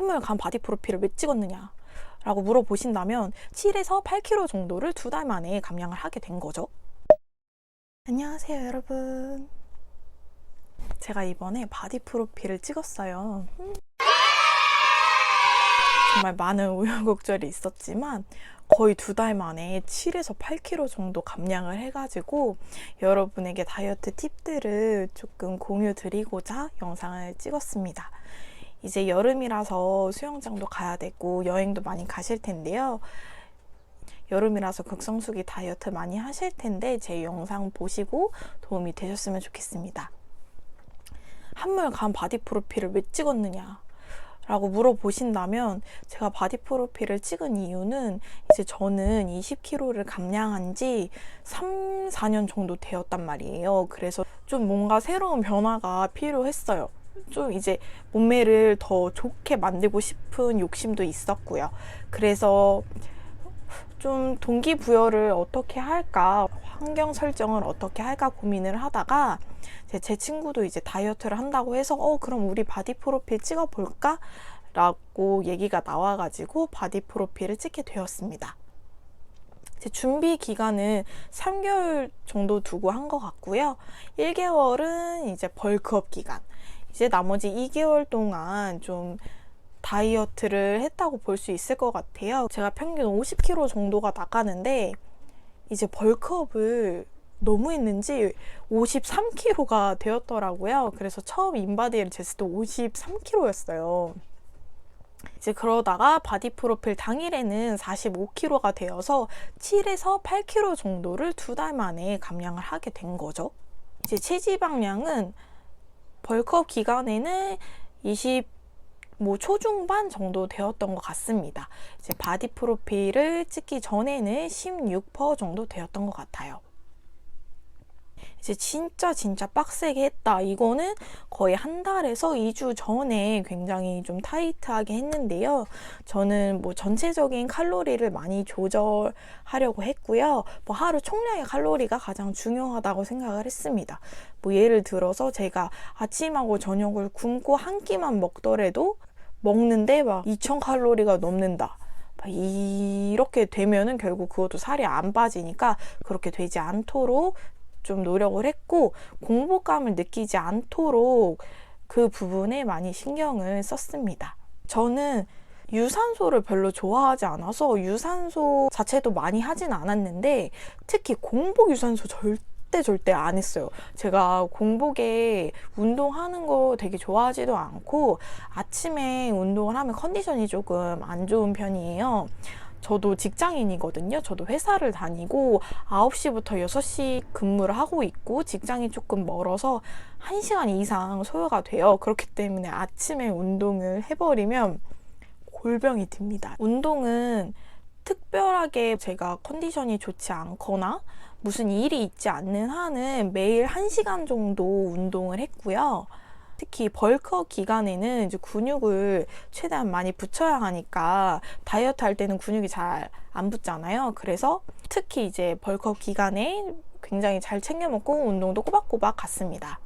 한물간 바디 프로필을 왜 찍었느냐 라고 물어보신다면 7에서 8kg 정도를 2달 만에 감량을 하게 된 거죠. 안녕하세요 여러분, 제가 이번에 바디 프로필을 찍었어요. 정말 많은 우여곡절이 있었지만 거의 2달 만에 7에서 8kg 정도 감량을 해가지고 여러분에게 다이어트 팁들을 조금 공유 드리고자 영상을 찍었습니다. 이제 여름이라서 수영장도 가야 되고 여행도 많이 가실 텐데요. 여름이라서 극성수기 다이어트 많이 하실 텐데 제 영상 보시고 도움이 되셨으면 좋겠습니다. 한물간 바디 프로필을 왜 찍었느냐 라고 물어보신다면 제가 바디 프로필을 찍은 이유는 이제 저는 20kg를 감량한 지 3, 4년 정도 되었단 말이에요. 그래서 좀 뭔가 새로운 변화가 필요했어요. 좀 이제 몸매를 더 좋게 만들고 싶은 욕심도 있었고요. 그래서 좀 동기부여를 어떻게 할까, 환경 설정을 어떻게 할까 고민을 하다가 제 친구도 이제 다이어트를 한다고 해서 그럼 우리 바디 프로필 찍어볼까? 라고 얘기가 나와가지고 바디 프로필을 찍게 되었습니다. 제 준비 기간은 3개월 정도 두고 한 것 같고요. 1개월은 이제 벌크업 기간, 이제 나머지 2개월 동안 좀 다이어트를 했다고 볼 수 있을 것 같아요. 제가 평균 50kg 정도가 나가는데 이제 벌크업을 너무 했는지 53kg가 되었더라고요. 그래서 처음 인바디를 쟀을 때 53kg였어요. 이제 그러다가 바디 프로필 당일에는 45kg가 되어서 7에서 8kg 정도를 2달 만에 감량을 하게 된 거죠. 이제 체지방량은 벌크업 기간에는 cho중반 정도 되었던 것 같습니다. 이제 바디 프로필을 찍기 전에는 16% 정도 되었던 것 같아요. 이제 진짜 빡세게 했다. 이거는 거의 한 달에서 2주 전에 굉장히 좀 타이트하게 했는데요. 저는 전체적인 칼로리를 많이 조절하려고 했고요. 하루 총량의 칼로리가 가장 중요하다고 생각을 했습니다. 예를 들어서 제가 아침하고 저녁을 굶고 한 끼만 먹더라도 먹는데 2000칼로리가 넘는다. 이렇게 되면은 결국 그것도 살이 안 빠지니까 그렇게 되지 않도록 좀 노력을 했고, 공복감을 느끼지 않도록 그 부분에 많이 신경을 썼습니다. 저는 유산소를 별로 좋아하지 않아서 유산소 자체도 많이 하진 않았는데 특히 공복 유산소 절대 안 했어요. 제가 공복에 운동하는 거 되게 좋아하지도 않고 아침에 운동을 하면 컨디션이 조금 안 좋은 편이에요. 저도 직장인이거든요. 저도 회사를 다니고 9시부터 6시 근무를 하고 있고 직장이 조금 멀어서 1시간 이상 소요가 돼요. 그렇기 때문에 아침에 운동을 해버리면 골병이 듭니다. 운동은 특별하게 제가 컨디션이 좋지 않거나 무슨 일이 있지 않는 한은 매일 1시간 정도 운동을 했고요. 특히 벌크업 기간에는 이제 근육을 최대한 많이 붙여야 하니까 다이어트 할 때는 근육이 잘 안 붙잖아요. 그래서 특히 이제 벌크업 기간에 굉장히 잘 챙겨 먹고 운동도 꼬박꼬박 갔습니다.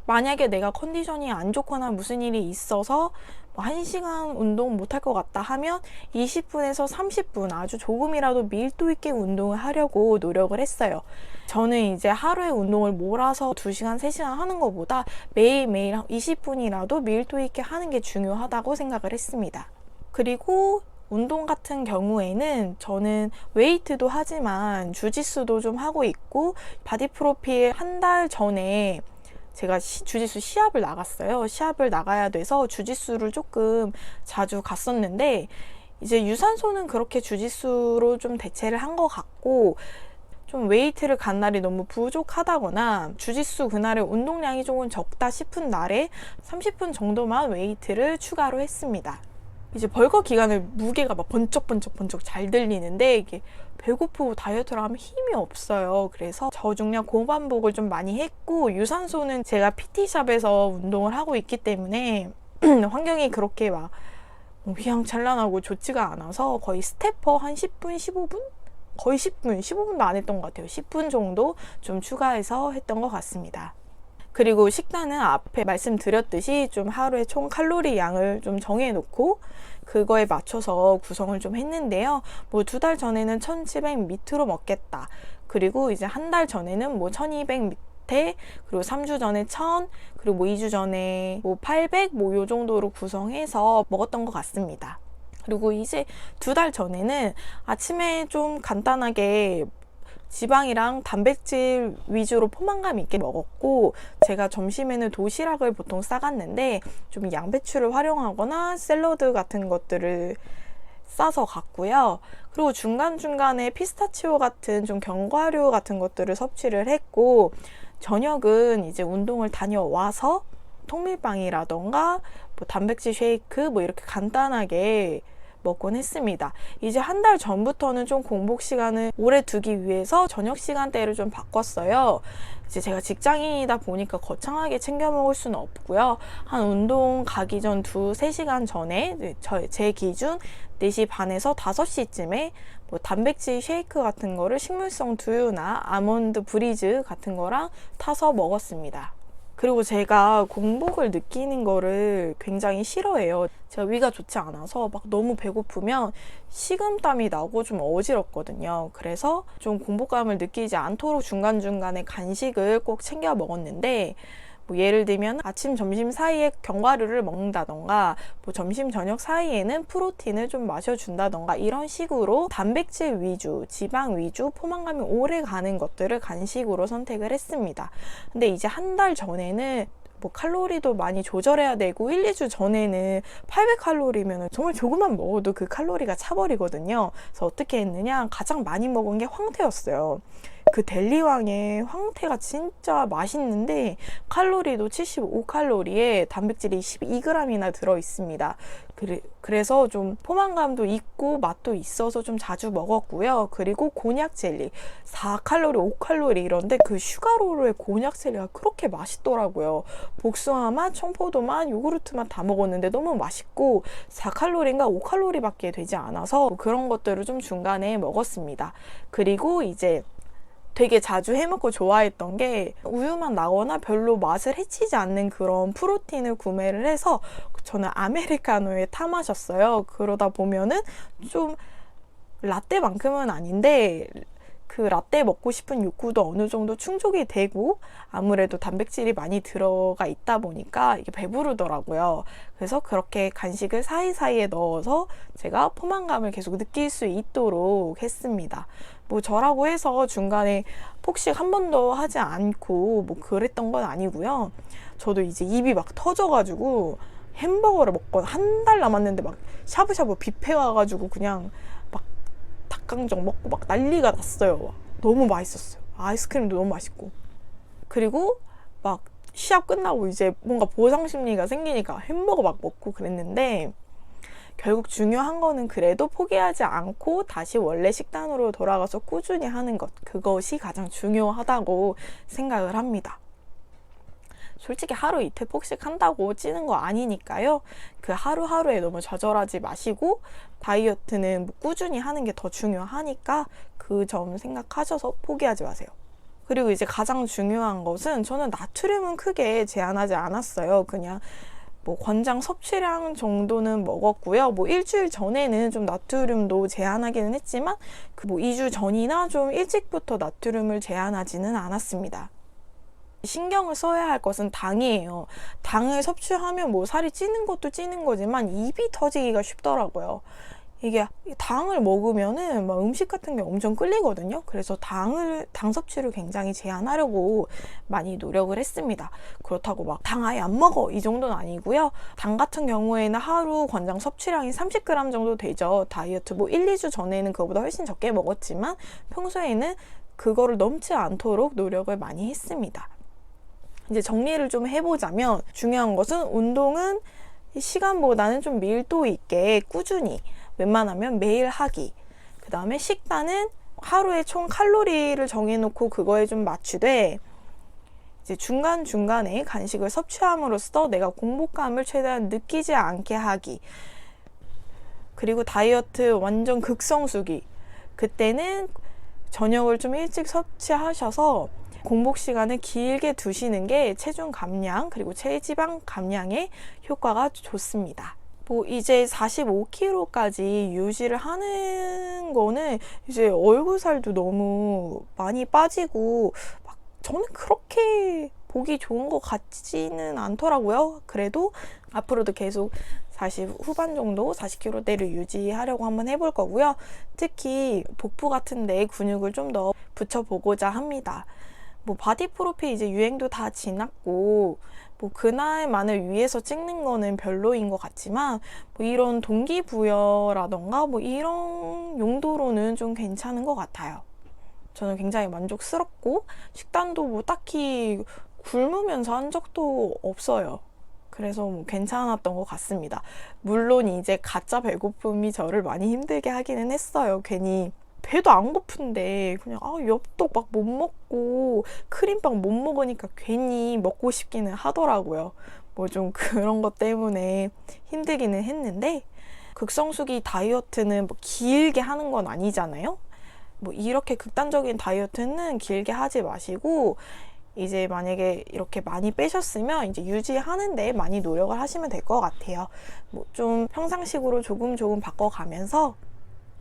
만약에 내가 컨디션이 안 좋거나 무슨 일이 있어서 1시간 운동 못할 것 같다 하면 20분에서 30분 아주 조금이라도 밀도 있게 운동을 하려고 노력을 했어요. 저는 이제 하루에 운동을 몰아서 2시간, 3시간 하는 것보다 매일매일 20분이라도 밀도 있게 하는 게 중요하다고 생각을 했습니다. 그리고 운동 같은 경우에는 저는 웨이트도 하지만 주짓수도 좀 하고 있고 바디 프로필 한 달 전에 제가 주짓수 시합을 나갔어요. 시합을 나가야 돼서 주짓수를 조금 자주 갔었는데 이제 유산소는 그렇게 주짓수로 좀 대체를 한 것 같고, 좀 웨이트를 간 날이 너무 부족하다거나 주짓수 그날의 운동량이 조금 적다 싶은 날에 30분 정도만 웨이트를 추가로 했습니다. 이제 벌거 기간에 무게가 번쩍번쩍 잘 들리는데 이게 배고프고 다이어트를 하면 힘이 없어요. 그래서 저중량 고반복을 좀 많이 했고, 유산소는 제가 PT샵에서 운동을 하고 있기 때문에 환경이 그렇게 휘황찬란하고 좋지가 않아서 거의 스태퍼 한 10분, 15분? 거의 10분, 15분도 안 했던 것 같아요. 10분 정도 좀 추가해서 했던 것 같습니다. 그리고 식단은 앞에 말씀드렸듯이 좀 하루에 총 칼로리 양을 좀 정해놓고 그거에 맞춰서 구성을 좀 했는데요. 뭐 2달 전에는 1700 밑으로 먹겠다. 그리고 이제 한 달 전에는 뭐 1200 밑에, 그리고 3주 전에 1000, 그리고 뭐 2주 전에 뭐 800, 뭐 요 정도로 구성해서 먹었던 것 같습니다. 그리고 이제 2달 전에는 아침에 좀 간단하게 지방이랑 단백질 위주로 포만감 있게 먹었고, 제가 점심에는 도시락을 보통 싸갔는데 좀 양배추를 활용하거나 샐러드 같은 것들을 싸서 갔고요. 그리고 중간중간에 피스타치오 같은 좀 견과류 같은 것들을 섭취를 했고, 저녁은 이제 운동을 다녀와서 통밀빵이라던가 뭐 단백질 쉐이크 뭐 이렇게 간단하게 먹곤 했습니다. 이제 한 달 전부터는 좀 공복 시간을 오래 두기 위해서 저녁 시간대를 좀 바꿨어요. 이제 제가 직장인이다 보니까 거창하게 챙겨 먹을 수는 없고요. 한 운동 가기 전 2-3시간 전에 제 기준 4시 반에서 5시쯤에 뭐 단백질 쉐이크 같은 거를 식물성 두유나 아몬드 브리즈 같은 거랑 타서 먹었습니다. 그리고 제가 공복을 느끼는 거를 굉장히 싫어해요. 제가 위가 좋지 않아서 막 너무 배고프면 식은땀이 나고 좀 어지럽거든요. 그래서 좀 공복감을 느끼지 않도록 중간중간에 간식을 꼭 챙겨 먹었는데, 뭐 예를 들면 아침, 점심 사이에 견과류를 먹는다던가, 뭐 점심, 저녁 사이에는 프로틴을 좀 마셔준다던가, 이런 식으로 단백질 위주, 지방 위주, 포만감이 오래 가는 것들을 간식으로 선택을 했습니다. 근데 이제 한 달 전에는 뭐 칼로리도 많이 조절해야 되고 1-2주 전에는 800칼로리면 정말 조금만 먹어도 그 칼로리가 차버리거든요. 그래서 어떻게 했느냐, 가장 많이 먹은 게 황태였어요. 그 델리왕의 황태가 진짜 맛있는데 칼로리도 75칼로리에 단백질이 12g이나 들어있습니다. 그래서 좀 포만감도 있고 맛도 있어서 좀 자주 먹었고요. 그리고 곤약 젤리 4칼로리, 5칼로리 이런데 그 슈가로르의 곤약 젤리가 그렇게 맛있더라고요. 복숭아 맛, 청포도 맛, 요구르트 맛 다 먹었는데 너무 맛있고 4칼로리인가 5칼로리밖에 되지 않아서 그런 것들을 좀 중간에 먹었습니다. 그리고 이제 되게 자주 해먹고 좋아했던 게 우유만 나거나 별로 맛을 해치지 않는 그런 프로틴을 구매를 해서 저는 아메리카노에 타 마셨어요. 그러다 보면은 좀 라떼만큼은 아닌데 그 라떼 먹고 싶은 욕구도 어느 정도 충족이 되고, 아무래도 단백질이 많이 들어가 있다 보니까 이게 배부르더라고요. 그래서 그렇게 간식을 사이사이에 넣어서 제가 포만감을 계속 느낄 수 있도록 했습니다. 뭐 저라고 해서 중간에 폭식 한 번도 하지 않고 뭐 그랬던 건 아니고요. 저도 이제 입이 막 터져가지고 햄버거를 먹고 한 달 남았는데 막 샤브샤브 뷔페 가가지고 그냥 막 닭강정 먹고 막 난리가 났어요. 너무 맛있었어요. 아이스크림도 너무 맛있고. 그리고 막 시합 끝나고 이제 뭔가 보상 심리가 생기니까 햄버거 막 먹고 그랬는데, 결국 중요한 거는 그래도 포기하지 않고 다시 원래 식단으로 돌아가서 꾸준히 하는 것, 그것이 가장 중요하다고 생각을 합니다. 솔직히 하루 이틀 폭식한다고 찌는 거 아니니까요. 그 하루하루에 너무 좌절하지 마시고 다이어트는 뭐 꾸준히 하는 게 더 중요하니까 그 점 생각하셔서 포기하지 마세요. 그리고 이제 가장 중요한 것은 저는 나트륨은 크게 제한하지 않았어요. 그냥 뭐 권장 섭취량 정도는 먹었고요. 뭐 일주일 전에는 좀 나트륨도 제한하기는 했지만 그 뭐 2주 전이나 좀 일찍부터 나트륨을 제한하지는 않았습니다. 신경을 써야 할 것은 당이에요. 당을 섭취하면 뭐 살이 찌는 것도 찌는 거지만 입이 터지기가 쉽더라고요. 이게 당을 먹으면은 막 음식 같은 게 엄청 끌리거든요. 그래서 당 섭취를 굉장히 제한하려고 많이 노력을 했습니다. 그렇다고 막 당 아예 안 먹어 이 정도는 아니고요. 당 같은 경우에는 하루 권장 섭취량이 30g 정도 되죠. 다이어트 뭐 1-2주 전에는 그거보다 훨씬 적게 먹었지만 평소에는 그거를 넘지 않도록 노력을 많이 했습니다. 이제 정리를 좀 해보자면 중요한 것은 운동은 시간보다는 좀 밀도 있게 꾸준히 웬만하면 매일 하기. 그 다음에 식단은 하루에 총 칼로리를 정해놓고 그거에 좀 맞추되 이제 중간중간에 간식을 섭취함으로써 내가 공복감을 최대한 느끼지 않게 하기. 그리고 다이어트 완전 극성수기. 그때는 저녁을 좀 일찍 섭취하셔서 공복 시간을 길게 두시는 게 체중 감량 그리고 체지방 감량에 효과가 좋습니다. 뭐 이제 45kg까지 유지를 하는 거는 이제 얼굴 살도 너무 많이 빠지고 막 저는 그렇게 보기 좋은 것 같지는 않더라고요. 그래도 앞으로도 계속 40 후반 정도 40kg대를 유지하려고 한번 해볼 거고요. 특히 복부 같은 데 근육을 좀 더 붙여보고자 합니다. 뭐 바디 프로필 이제 유행도 다 지났고 뭐 그날만을 위해서 찍는 거는 별로인 것 같지만 뭐 이런 동기부여라던가 뭐 이런 용도로는 좀 괜찮은 것 같아요. 저는 굉장히 만족스럽고 식단도 뭐 딱히 굶으면서 한 적도 없어요. 그래서 뭐 괜찮았던 것 같습니다. 물론 이제 가짜 배고픔이 저를 많이 힘들게 하기는 했어요. 괜히 배도 안 고픈데 그냥 엽떡 막 못 먹고 크림빵 못 먹으니까 괜히 먹고 싶기는 하더라고요. 뭐 좀 그런 것 때문에 힘들기는 했는데 극성수기 다이어트는 뭐 길게 하는 건 아니잖아요. 뭐 이렇게 극단적인 다이어트는 길게 하지 마시고 이제 만약에 이렇게 많이 빼셨으면 이제 유지하는데 많이 노력을 하시면 될 것 같아요. 뭐 좀 평상식으로 조금 바꿔가면서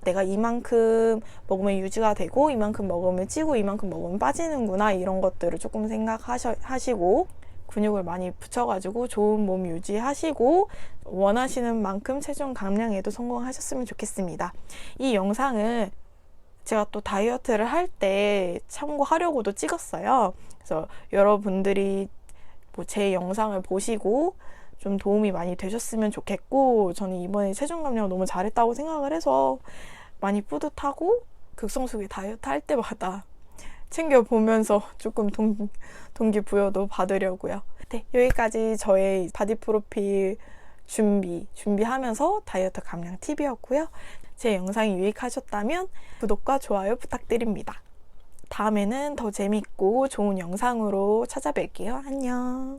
내가 이만큼 먹으면 유지가 되고 이만큼 먹으면 찌고 이만큼 먹으면 빠지는구나 이런 것들을 조금 생각하시고 근육을 많이 붙여가지고 좋은 몸 유지하시고 원하시는 만큼 체중 감량에도 성공하셨으면 좋겠습니다. 이 영상은 제가 또 다이어트를 할 때 참고하려고도 찍었어요. 그래서 여러분들이 뭐 제 영상을 보시고 좀 도움이 많이 되셨으면 좋겠고 저는 이번에 체중 감량 너무 잘했다고 생각을 해서 많이 뿌듯하고 극성수기 다이어트 할 때마다 챙겨보면서 조금 동기부여도 받으려고요. 네, 여기까지 저의 바디 프로필 준비하면서 다이어트 감량 팁이었고요. 제 영상이 유익하셨다면 구독과 좋아요 부탁드립니다. 다음에는 더 재밌고 좋은 영상으로 찾아뵐게요. 안녕.